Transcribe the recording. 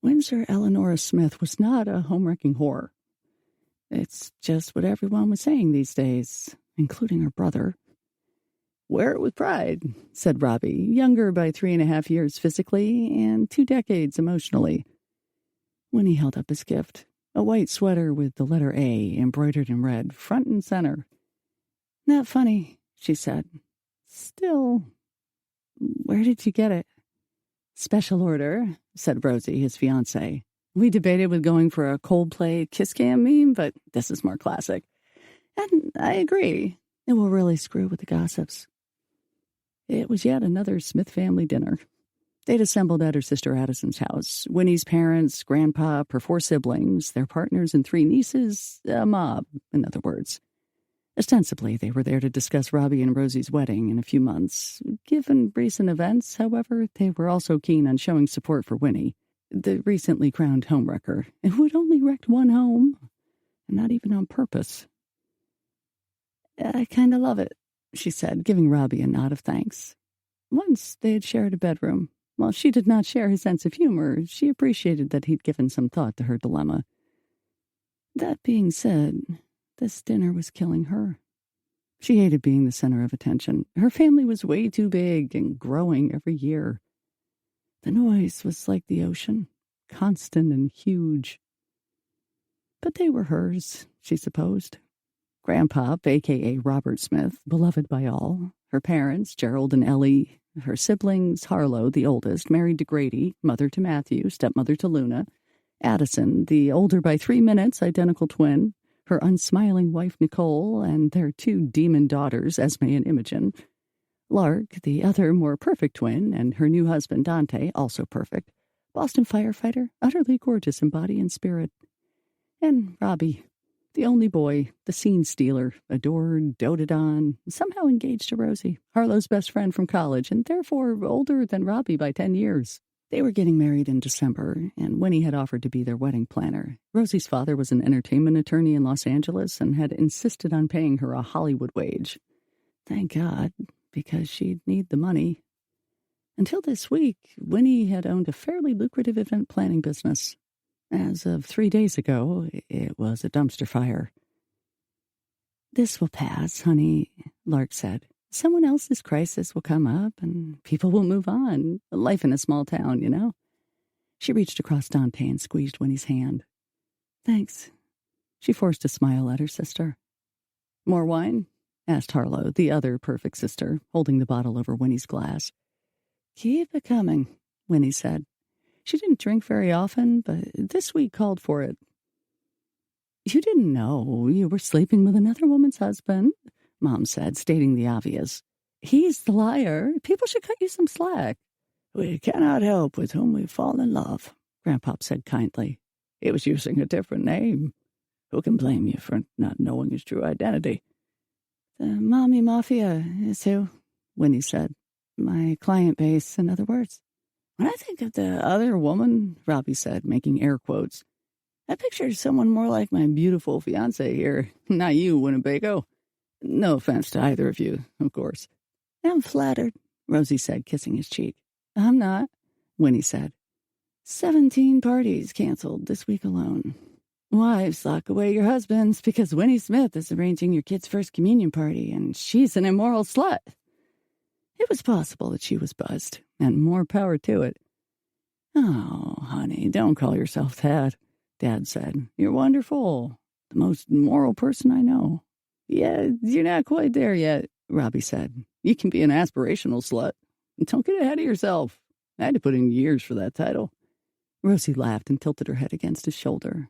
Windsor Eleanor Smith was not a home-wrecking whore. It's just what everyone was saying these days, including her brother. Wear it with pride, said Robbie, younger by 3.5 years physically and 2 decades emotionally. Winnie held up his gift, a white sweater with the letter A embroidered in red, front and center. Not funny, she said. Still, where did you get it? Special order, said Rosie, his fiancée. We debated with going for a Coldplay kiss cam meme, but this is more classic. And I agree. It will really screw with the gossips. It was yet another Smith family dinner. They'd assembled at her sister Addison's house. Winnie's parents, grandpa, her 4 siblings, their partners and 3 nieces, a mob, in other words. Ostensibly, they were there to discuss Robbie and Rosie's wedding in a few months. Given recent events, however, they were also keen on showing support for Winnie, the recently crowned homewrecker, who had only wrecked 1 home, and not even on purpose. I kind of love it, she said, giving Robbie a nod of thanks. Once they had shared a bedroom. While she did not share his sense of humor, she appreciated that he'd given some thought to her dilemma. That being said, this dinner was killing her. She hated being the center of attention. Her family was way too big and growing every year. The noise was like the ocean, constant and huge. But they were hers, she supposed. Grandpa, a.k.a. Robert Smith, beloved by all. Her parents, Gerald and Ellie. Her siblings, Harlow, the oldest, married to Grady, mother to Matthew, stepmother to Luna. Addison, the older by 3 minutes, identical twin. Her unsmiling wife, Nicole, and their 2 demon daughters, Esme and Imogen. Lark, the other more perfect twin, and her new husband, Dante, also perfect. Boston firefighter, utterly gorgeous in body and spirit. And Robbie, the only boy, the scene stealer, adored, doted on, somehow engaged to Rosie, Harlow's best friend from college, and therefore older than Robbie by 10 years. They were getting married in December, and Winnie had offered to be their wedding planner. Rosie's father was an entertainment attorney in Los Angeles and had insisted on paying her a Hollywood wage. Thank God, because she'd need the money. Until this week, Winnie had owned a fairly lucrative event planning business. As of 3 days ago, it was a dumpster fire. This will pass, honey, Lark said. Someone else's crisis will come up, and people will move on. Life in a small town, you know. She reached across Dante and squeezed Winnie's hand. Thanks. She forced a smile at her sister. More wine? Asked Harlow, the other perfect sister, holding the bottle over Winnie's glass. Keep it coming, Winnie said. She didn't drink very often, but this week called for it. You didn't know you were sleeping with another woman's husband, Mom said, stating the obvious. He's the liar. People should cut you some slack. We cannot help with whom we fall in love, Grandpa said kindly. He was using a different name. Who can blame you for not knowing his true identity? The mommy Mafia is who, Winnie said. My client base, in other words. When I think of the other woman, Robbie said, making air quotes, I picture someone more like my beautiful fiancé here, not you, Winnebago. No offense to either of you, of course. I'm flattered, Rosie said, kissing his cheek. I'm not, Winnie said. 17 parties canceled this week alone. Wives, lock away your husbands because Winnie Smith is arranging your kid's first communion party, and she's an immoral slut. It was possible that she was buzzed, and more power to it. Oh, honey, don't call yourself that, Dad said. You're wonderful. The most moral person I know. Yeah, you're not quite there yet, Robbie said. You can be an aspirational slut. Don't get ahead of yourself. I had to put in years for that title. Rosie laughed and tilted her head against his shoulder.